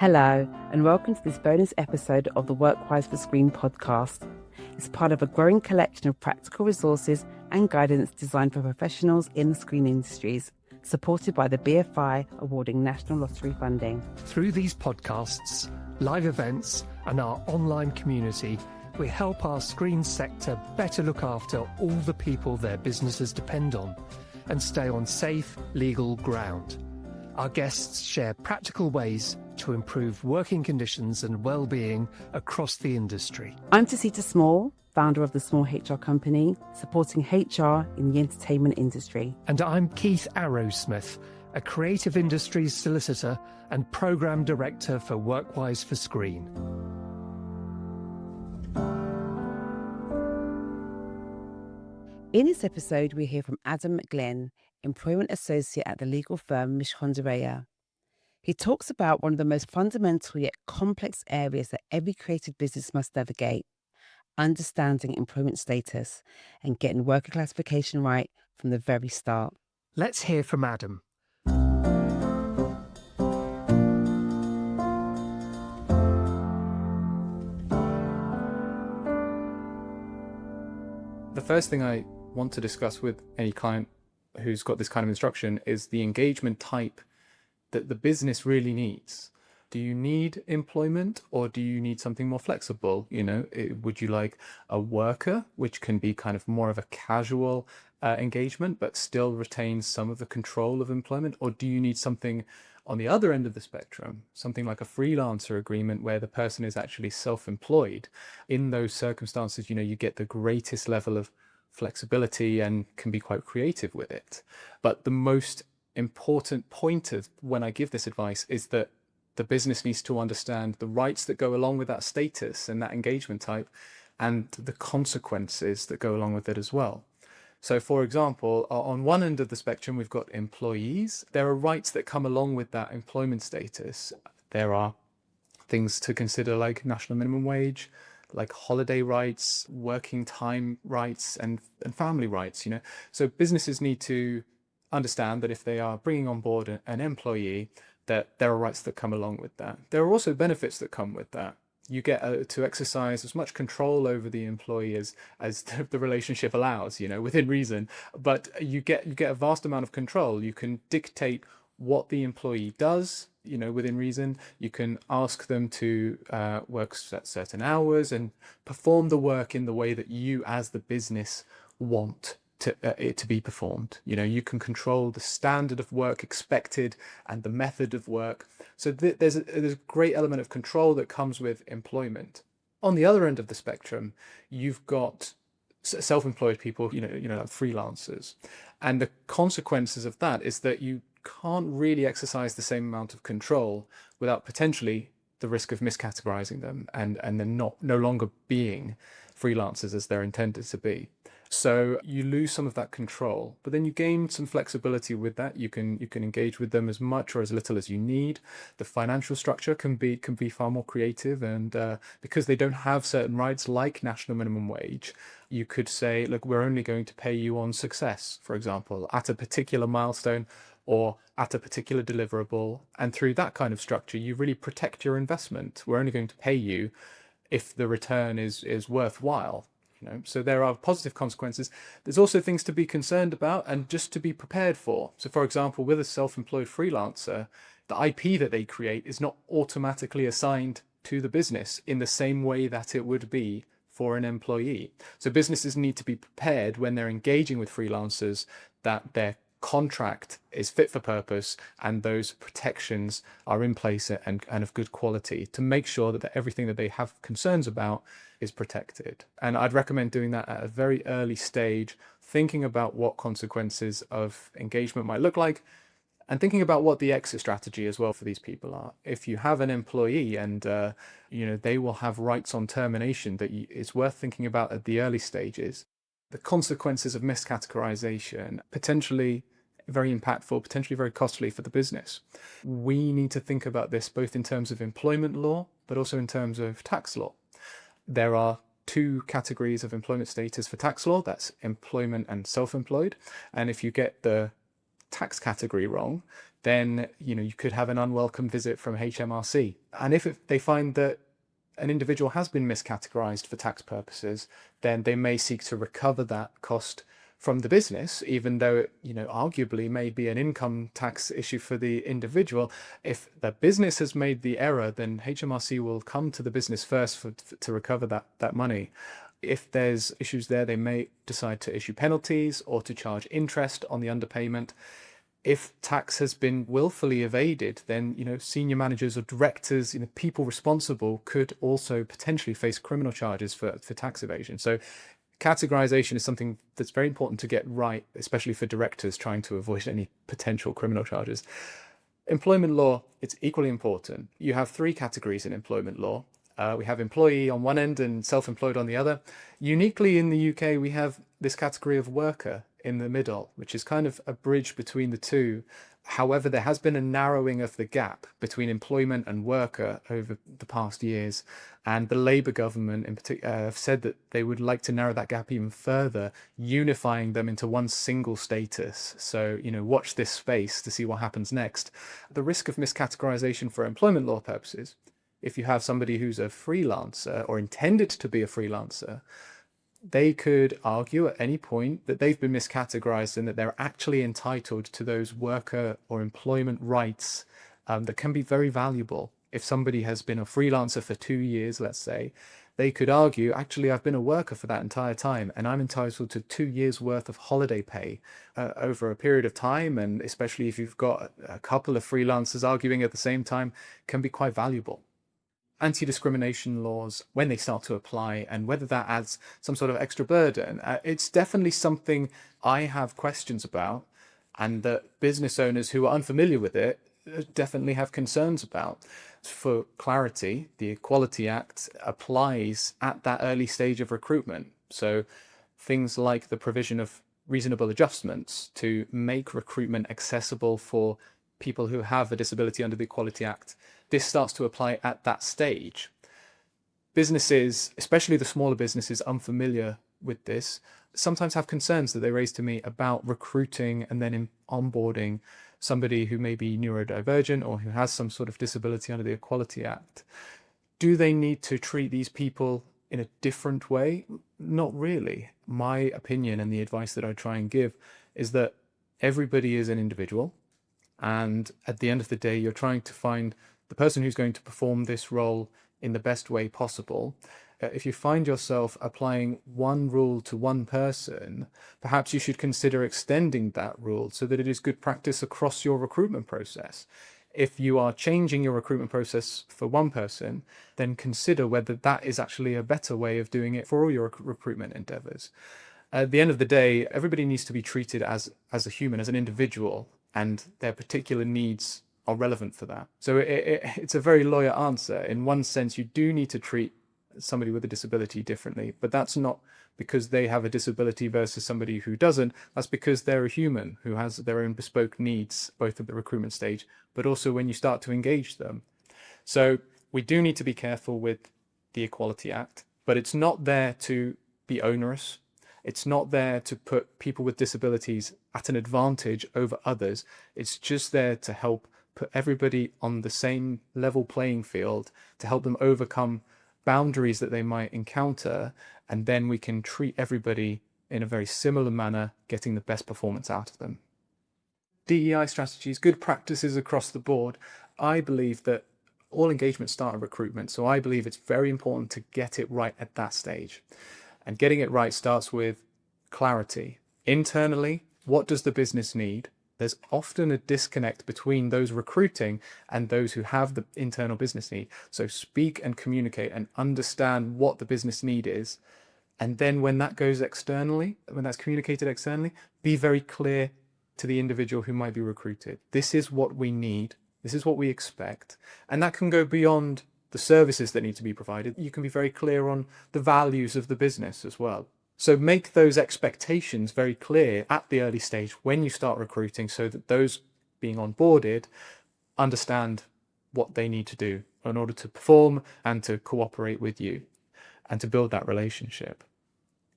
Hello, and welcome to this bonus episode of the Workwise for Screen podcast. It's part of a growing collection of practical resources and guidance designed for professionals in the screen industries, supported by the BFI awarding National Lottery funding. Through these podcasts, live events, and our online community, we help our screen sector better look after all the people their businesses depend on and stay on safe, legal ground. Our guests share practical ways to improve working conditions and well-being across the industry. I'm Tacita Small, founder of the Small HR Company, supporting HR in the entertainment industry. And I'm Keith Arrowsmith, a creative industries solicitor and programme director for Workwise for Screen. In this episode, we hear from Adam McGlynn, Employment Associate at the legal firm Mishcon de Reya. He talks about one of the most fundamental yet complex areas that every creative business must navigate: understanding employment status and getting worker classification right from the very start. Let's hear from Adam. The first thing I want to discuss with any client who's got this kind of instruction is the engagement type that the business really needs. Do you need employment, or do you need something more flexible? Would you like a worker, which can be kind of more of a casual engagement, but still retains some of the control of employment? Or do you need something on the other end of the spectrum, something like a freelancer agreement where the person is actually self-employed? In those circumstances, you get the greatest level of flexibility and can be quite creative with it. But the most important point of when I give this advice is that the business needs to understand the rights that go along with that status and that engagement type, and the consequences that go along with it as well. So, for example, on one end of the spectrum, we've got employees. There are rights that come along with that employment status. There are things to consider like national minimum wage, like holiday rights, working time rights, and family rights. So businesses need to understand that if they are bringing on board an employee, that there are rights that come along with that. There are also benefits that come with that. You get to exercise as much control over the employee as the relationship allows, within reason. But you get a vast amount of control. You can dictate what the employee does, within reason. You can ask them to work at certain hours and perform the work in the way that you as the business want it to be performed. You can control the standard of work expected and the method of work. So there's a great element of control that comes with employment. On the other end of the spectrum, you've got self-employed people, like freelancers. And the consequences of that is that you can't really exercise the same amount of control without potentially the risk of miscategorizing them and then no longer being freelancers as they're intended to be. So you lose some of that control, but then you gain some flexibility with that. You can engage with them as much or as little as you need. The financial structure can be far more creative, and because they don't have certain rights like national minimum wage, you could say, look, we're only going to pay you on success, for example, at a particular milestone or at a particular deliverable. And through that kind of structure, you really protect your investment. We're only going to pay you if the return is worthwhile. So there are positive consequences. There's also things to be concerned about and just to be prepared for. So, for example, with a self-employed freelancer, the IP that they create is not automatically assigned to the business in the same way that it would be for an employee. So businesses need to be prepared when they're engaging with freelancers that their contract is fit for purpose and those protections are in place and of good quality to make sure that everything that they have concerns about is protected. And I'd recommend doing that at a very early stage, thinking about what consequences of engagement might look like and thinking about what the exit strategy as well for these people are. If you have an employee and they will have rights on termination that it's worth thinking about at the early stages. The consequences of miscategorization, potentially very impactful, potentially very costly for the business. We need to think about this both in terms of employment law, but also in terms of tax law. There are two categories of employment status for tax law. That's employment and self-employed. And if you get the tax category wrong, then you could have an unwelcome visit from HMRC. And if they find that an individual has been miscategorized for tax purposes, then they may seek to recover that cost from the business, even though it, arguably may be an income tax issue for the individual. If the business has made the error, then HMRC will come to the business first to recover that money. If there's issues there, they may decide to issue penalties or to charge interest on the underpayment. If tax has been willfully evaded, then senior managers or directors, people responsible could also potentially face criminal charges for tax evasion. So categorization is something that's very important to get right, especially for directors trying to avoid any potential criminal charges. Employment law, it's equally important. You have 3 categories in employment law. We have employee on one end and self-employed on the other. Uniquely in the UK, we have this category of worker in the middle, which is kind of a bridge between the two. However, there has been a narrowing of the gap between employment and worker over the past years, and the Labour government in particular have said that they would like to narrow that gap even further, unifying them into one single status. So, watch this space to see what happens next. The risk of miscategorization for employment law purposes, if you have somebody who's a freelancer or intended to be a freelancer, they could argue at any point that they've been miscategorized and that they're actually entitled to those worker or employment rights that can be very valuable. If somebody has been a freelancer for 2 years, let's say, they could argue, actually, I've been a worker for that entire time and I'm entitled to 2 years worth of holiday pay over a period of time. And especially if you've got a couple of freelancers arguing at the same time, can be quite valuable. Anti-discrimination laws, when they start to apply and whether that adds some sort of extra burden, it's definitely something I have questions about, and that business owners who are unfamiliar with it definitely have concerns about. For clarity, the Equality Act applies at that early stage of recruitment. So things like the provision of reasonable adjustments to make recruitment accessible for people who have a disability under the Equality Act, this starts to apply at that stage. Businesses, especially the smaller businesses unfamiliar with this, sometimes have concerns that they raise to me about recruiting and then onboarding somebody who may be neurodivergent or who has some sort of disability under the Equality Act. Do they need to treat these people in a different way? Not really. My opinion and the advice that I try and give is that everybody is an individual, and at the end of the day, you're trying to find the person who's going to perform this role in the best way possible. If you find yourself applying one rule to one person, perhaps you should consider extending that rule so that it is good practice across your recruitment process. If you are changing your recruitment process for one person, then consider whether that is actually a better way of doing it for all your recruitment endeavors. At the end of the day, everybody needs to be treated as a human, as an individual, and their particular needs are relevant for that. So it's a very lawyer answer. In one sense, you do need to treat somebody with a disability differently, but that's not because they have a disability versus somebody who doesn't. That's because they're a human who has their own bespoke needs, both at the recruitment stage, but also when you start to engage them. So we do need to be careful with the Equality Act, but it's not there to be onerous. It's not there to put people with disabilities at an advantage over others. It's just there to help put everybody on the same level playing field, to help them overcome boundaries that they might encounter, and then we can treat everybody in a very similar manner, getting the best performance out of them. DEI strategies, good practices across the board. I believe that all engagements start at recruitment, so I believe it's very important to get it right at that stage. And getting it right starts with clarity. Internally, what does the business need? There's often a disconnect between those recruiting and those who have the internal business need. So speak and communicate and understand what the business need is. And then when that goes externally, when that's communicated externally, be very clear to the individual who might be recruited. This is what we need. This is what we expect. And that can go beyond the services that need to be provided. You can be very clear on the values of the business as well. So make those expectations very clear at the early stage when you start recruiting, so that those being onboarded understand what they need to do in order to perform and to cooperate with you and to build that relationship.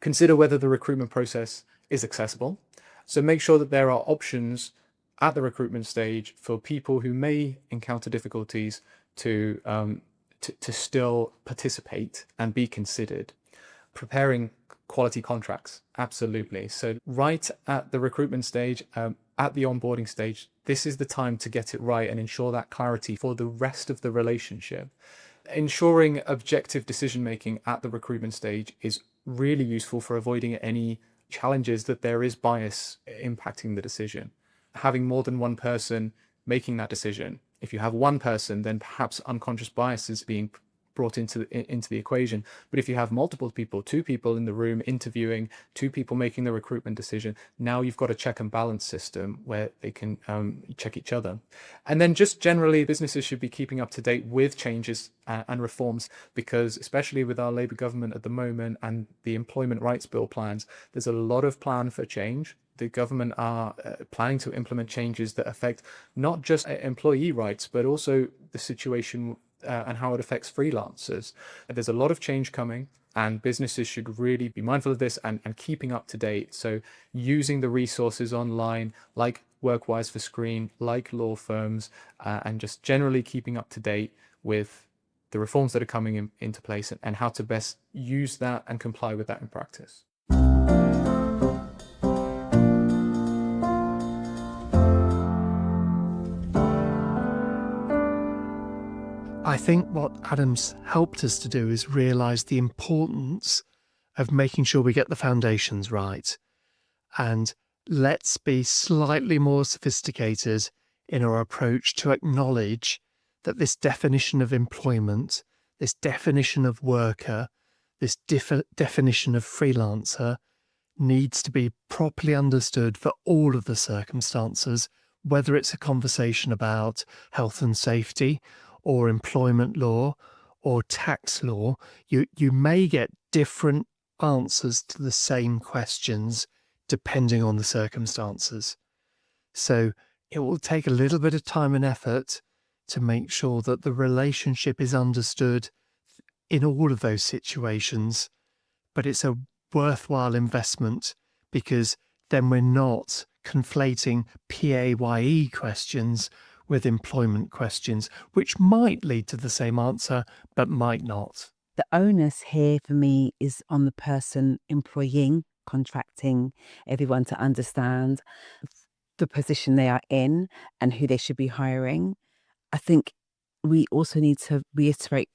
Consider whether the recruitment process is accessible. So make sure that there are options at the recruitment stage for people who may encounter difficulties to still participate and be considered. Preparing quality contracts, absolutely. So right at the recruitment stage, at the onboarding stage, this is the time to get it right and ensure that clarity for the rest of the relationship. Ensuring objective decision making at the recruitment stage is really useful for avoiding any challenges that there is bias impacting the decision. Having more than one person making that decision. If you have one person, then perhaps unconscious bias is being brought into the equation. But if you have multiple people, 2 people in the room interviewing, 2 people making the recruitment decision, now you've got a check and balance system where they can check each other. And then just generally, businesses should be keeping up to date with changes and reforms, because especially with our Labour government at the moment and the Employment Rights Bill plans, there's a lot of plan for change. The government are planning to implement changes that affect not just employee rights, but also the situation and how it affects freelancers. There's a lot of change coming, and businesses should really be mindful of this and keeping up to date. So using the resources online like Workwise for Screen, like law firms, and just generally keeping up to date with the reforms that are coming into place and how to best use that and comply with that in practice. I think what Adam's helped us to do is realise the importance of making sure we get the foundations right. And let's be slightly more sophisticated in our approach to acknowledge that this definition of employment, this definition of worker, this definition of freelancer needs to be properly understood for all of the circumstances, whether it's a conversation about health and safety or employment law or tax law. You may get different answers to the same questions depending on the circumstances. So it will take a little bit of time and effort to make sure that the relationship is understood in all of those situations, but it's a worthwhile investment, because then we're not conflating PAYE questions with employment questions, which might lead to the same answer, but might not. The onus here for me is on the person employing, contracting, everyone to understand the position they are in and who they should be hiring. I think we also need to reiterate,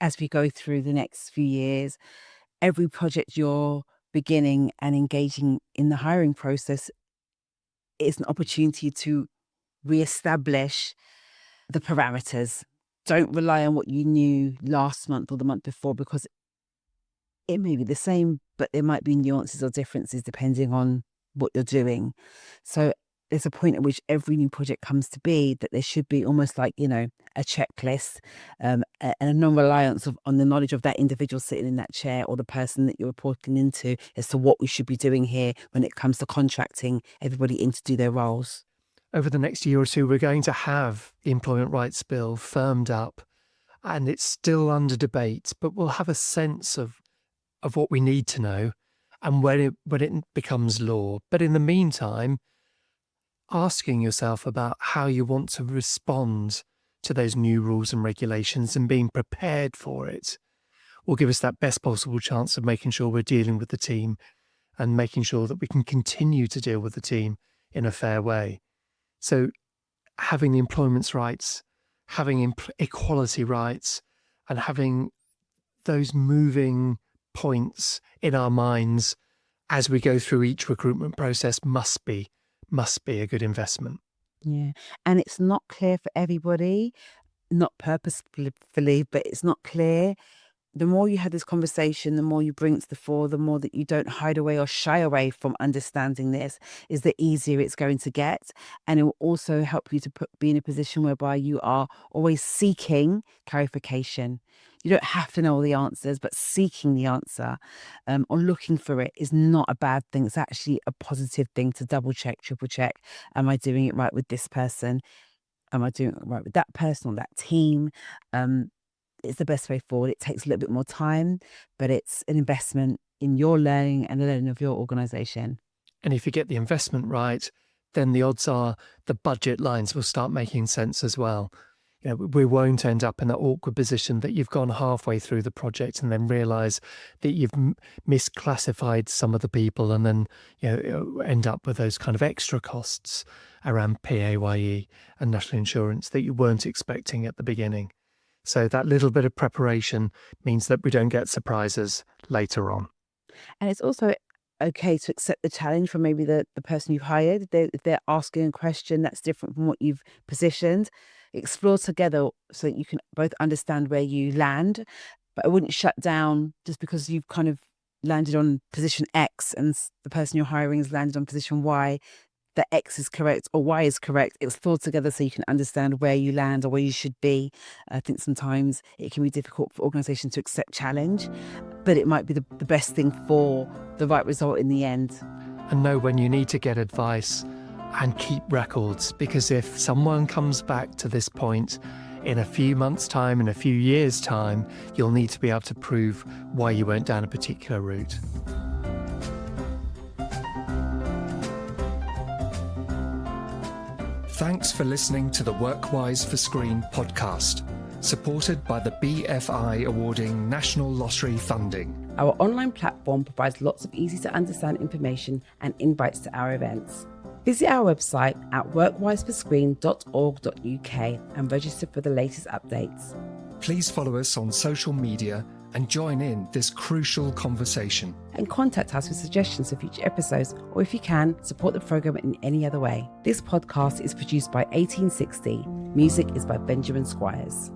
as we go through the next few years, every project you're beginning and engaging in the hiring process is an opportunity to reestablish the parameters. Don't rely on what you knew last month or the month before, because it may be the same, but there might be nuances or differences depending on what you're doing. So there's a point at which every new project comes to be that there should be almost like, a checklist and a non-reliance on the knowledge of that individual sitting in that chair or the person that you're reporting into as to what we should be doing here when it comes to contracting everybody in to do their roles. Over the next year or two, we're going to have the Employment Rights Bill firmed up, and it's still under debate, but we'll have a sense of what we need to know and when it becomes law. But in the meantime, asking yourself about how you want to respond to those new rules and regulations and being prepared for it will give us that best possible chance of making sure we're dealing with the team and making sure that we can continue to deal with the team in a fair way. So having the employment rights, having equality rights, and having those moving points in our minds as we go through each recruitment process must be a good investment. Yeah. And it's not clear for everybody, not purposefully, but it's not clear. The more you have this conversation, the more you bring it to the fore, the more that you don't hide away or shy away from understanding this, is the easier it's going to get. And it will also help you to be in a position whereby you are always seeking clarification. You don't have to know all the answers, but seeking the answer or looking for it is not a bad thing. It's actually a positive thing to double check, triple check. Am I doing it right with this person? Am I doing it right with that person or that team? It's the best way forward. It takes a little bit more time, but it's an investment in your learning and the learning of your organisation. And if you get the investment right, then the odds are the budget lines will start making sense as well. We won't end up in that awkward position that you've gone halfway through the project and then realise that you've misclassified some of the people, and then end up with those kind of extra costs around PAYE and national insurance that you weren't expecting at the beginning. So that little bit of preparation means that we don't get surprises later on. And it's also okay to accept the challenge from maybe the person you've hired. If they're asking a question that's different from what you've positioned, explore together so that you can both understand where you land. But I wouldn't shut down just because you've kind of landed on position X and the person you're hiring has landed on position Y, that X is correct or Y is correct. Explore together so you can understand where you land or where you should be. I think sometimes it can be difficult for organizations to accept challenge, but it might be the best thing for the right result in the end. And know when you need to get advice and keep records, because if someone comes back to this point in a few months' time, in a few years' time, you'll need to be able to prove why you went down a particular route. Thanks for listening to the Workwise for Screen podcast, supported by the BFI awarding National Lottery funding. Our online platform provides lots of easy to understand information and invites to our events. Visit our website at workwiseforscreen.org.uk and register for the latest updates. Please follow us on social media and join in this crucial conversation. And contact us with suggestions for future episodes, or if you can, support the programme in any other way. This podcast is produced by 1860. Music is by Benjamin Squires.